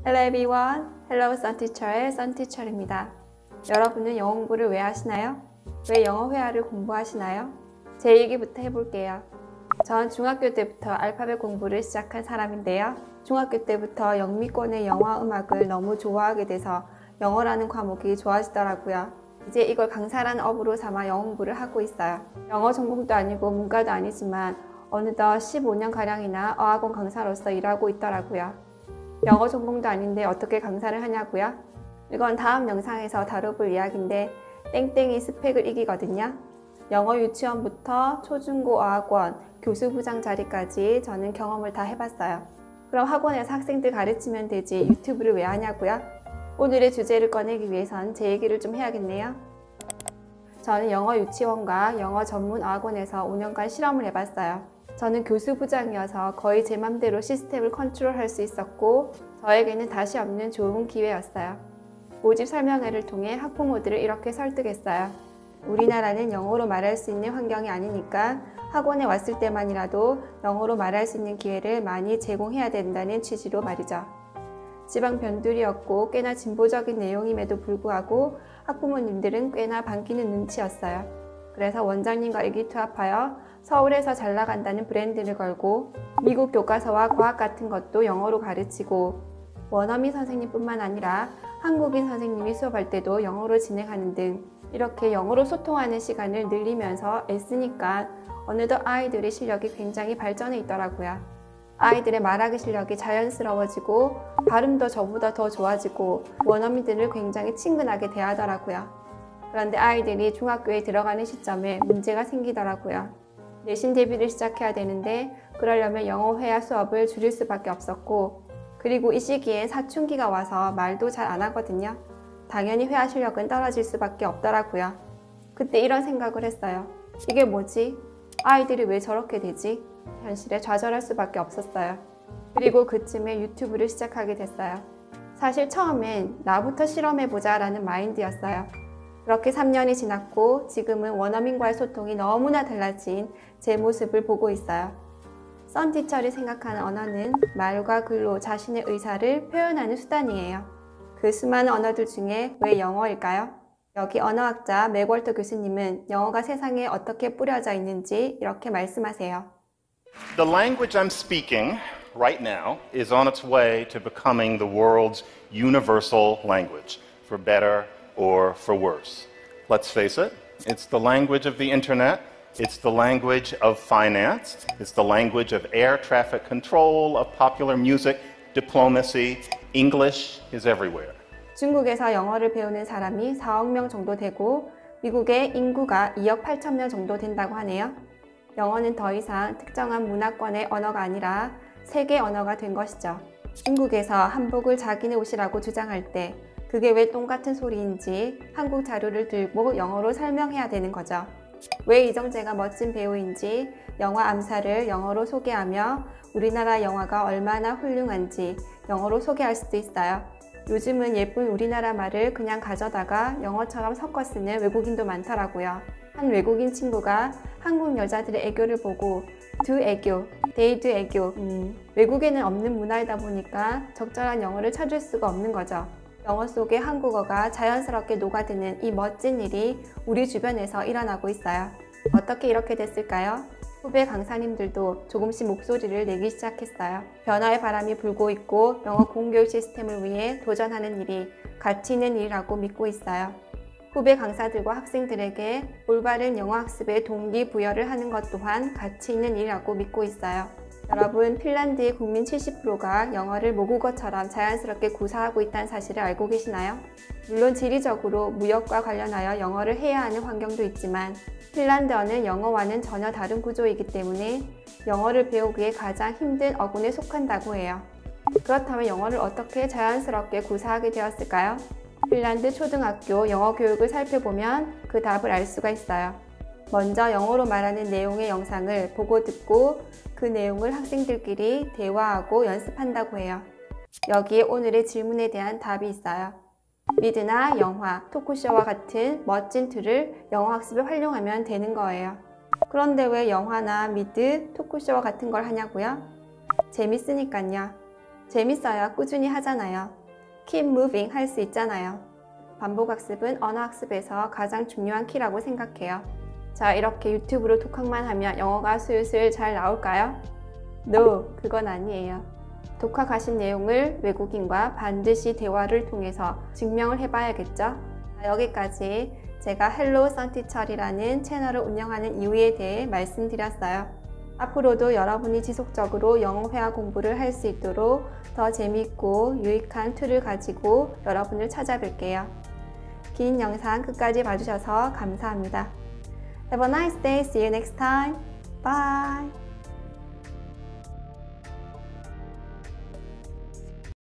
Hello everyone. Hello 썬티처의 썬티처입니다. 여러분은 영어 공부를 왜 하시나요? 왜 영어 회화를 공부하시나요? 제 얘기부터 해볼게요. 전 중학교 때부터 알파벳 공부를 시작한 사람인데요. 중학교 때부터 영미권의 영화 음악을 너무 좋아하게 돼서 영어라는 과목이 좋아지더라고요. 이제 이걸 강사라는 업으로 삼아 영어 공부를 하고 있어요. 영어 전공도 아니고 문과도 아니지만 어느덧 15년가량이나 어학원 강사로서 일하고 있더라고요. 영어 전공도 아닌데 어떻게 강사를 하냐고요? 이건 다음 영상에서 다뤄볼 이야기인데 땡땡이 스펙을 이기거든요. 영어 유치원부터 초중고 어학원, 교수부장 자리까지 저는 경험을 다 해봤어요. 그럼 학원에서 학생들 가르치면 되지 유튜브를 왜 하냐고요? 오늘의 주제를 꺼내기 위해선 제 얘기를 좀 해야겠네요. 저는 영어 유치원과 영어 전문 어학원에서 5년간 실험을 해봤어요. 저는 교수부장이어서 거의 제 맘대로 시스템을 컨트롤할 수 있었고 저에게는 다시 없는 좋은 기회였어요. 모집 설명회를 통해 학부모들을 이렇게 설득했어요. 우리나라는 영어로 말할 수 있는 환경이 아니니까 학원에 왔을 때만이라도 영어로 말할 수 있는 기회를 많이 제공해야 된다는 취지로 말이죠. 지방 변두리였고 꽤나 진보적인 내용임에도 불구하고 학부모님들은 꽤나 반기는 눈치였어요. 그래서 원장님과 의기투합하여 서울에서 잘 나간다는 브랜드를 걸고 미국 교과서와 과학 같은 것도 영어로 가르치고 원어민 선생님뿐만 아니라 한국인 선생님이 수업할 때도 영어로 진행하는 등 이렇게 영어로 소통하는 시간을 늘리면서 애쓰니까 어느덧 아이들의 실력이 굉장히 발전해 있더라고요. 아이들의 말하기 실력이 자연스러워지고 발음도 저보다 더 좋아지고 원어민들을 굉장히 친근하게 대하더라고요. 그런데 아이들이 중학교에 들어가는 시점에 문제가 생기더라고요. 내신 대비를 시작해야 되는데 그러려면 영어 회화 수업을 줄일 수밖에 없었고 그리고 이 시기에 사춘기가 와서 말도 잘 안 하거든요. 당연히 회화 실력은 떨어질 수밖에 없더라고요. 그때 이런 생각을 했어요. 이게 뭐지? 아이들이 왜 저렇게 되지? 현실에 좌절할 수밖에 없었어요. 그리고 그쯤에 유튜브를 시작하게 됐어요. 사실 처음엔 나부터 실험해보자 라는 마인드였어요. 그렇게 3년이 지났고 지금은 원어민과의 소통이 너무나 달라진 제 모습을 보고 있어요. 썬티처리 생각하는 언어는 말과 글로 자신의 의사를 표현하는 수단이에요. 그 수많은 언어들 중에 왜 영어일까요? 여기 언어학자 맥월터 교수님은 영어가 세상에 어떻게 뿌려져 있는지 이렇게 말씀하세요. The language I'm speaking right now is on its way to becoming the world's universal language, for better or for worse. Let's face it, it's the language of the internet, it's the language of finance, it's the language of air traffic control, of popular music, diplomacy. English is everywhere. 중국에서 영어를 배우는 사람이 4억 명 정도 되고 미국의 인구가 2억 8천 명 정도 된다고 하네요. 영어는 더 이상 특정한 문화권의 언어가 아니라 세계 언어가 된 것이죠. 중국에서 한복을 자기네 옷이라고 주장할 때 그게 왜 똥같은 소리인지 한국 자료를 들고 영어로 설명해야 되는 거죠. 왜 이정재가 멋진 배우인지 영화 암살을 영어로 소개하며 우리나라 영화가 얼마나 훌륭한지 영어로 소개할 수도 있어요. 요즘은 예쁜 우리나라 말을 그냥 가져다가 영어처럼 섞어 쓰는 외국인도 많더라고요. 한 외국인 친구가 한국 여자들의 애교를 보고 do 애교, they do 애교 외국에는 없는 문화이다 보니까 적절한 영어를 찾을 수가 없는 거죠. 영어 속에 한국어가 자연스럽게 녹아드는 이 멋진 일이 우리 주변에서 일어나고 있어요. 어떻게 이렇게 됐을까요? 후배 강사님들도 조금씩 목소리를 내기 시작했어요. 변화의 바람이 불고 있고 영어 공교육 시스템을 위해 도전하는 일이 가치 있는 일이라고 믿고 있어요. 후배 강사들과 학생들에게 올바른 영어 학습에 동기부여를 하는 것 또한 가치 있는 일이라고 믿고 있어요. 여러분, 핀란드의 국민 70%가 영어를 모국어처럼 자연스럽게 구사하고 있다는 사실을 알고 계시나요? 물론 지리적으로 무역과 관련하여 영어를 해야 하는 환경도 있지만 핀란드어는 영어와는 전혀 다른 구조이기 때문에 영어를 배우기에 가장 힘든 어군에 속한다고 해요. 그렇다면 영어를 어떻게 자연스럽게 구사하게 되었을까요? 핀란드 초등학교 영어 교육을 살펴보면 그 답을 알 수가 있어요. 먼저 영어로 말하는 내용의 영상을 보고 듣고 그 내용을 학생들끼리 대화하고 연습한다고 해요. 여기에 오늘의 질문에 대한 답이 있어요. 미드나 영화, 토크쇼와 같은 멋진 툴을 영어 학습에 활용하면 되는 거예요. 그런데 왜 영화나 미드, 토크쇼와 같은 걸 하냐고요? 재밌으니까요. 재밌어야 꾸준히 하잖아요. Keep moving 할 수 있잖아요. 반복학습은 언어학습에서 가장 중요한 키라고 생각해요. 자, 이렇게 유튜브로 독학만 하면 영어가 슬슬 잘 나올까요? No, 그건 아니에요. 독학하신 내용을 외국인과 반드시 대화를 통해서 증명을 해봐야겠죠? 여기까지 제가 헬로 썬티철이라는 채널을 운영하는 이유에 대해 말씀드렸어요. 앞으로도 여러분이 지속적으로 영어 회화 공부를 할 수 있도록 더 재밌고 유익한 툴을 가지고 여러분을 찾아뵐게요. 긴 영상 끝까지 봐주셔서 감사합니다. Have a nice day. See you next time. Bye.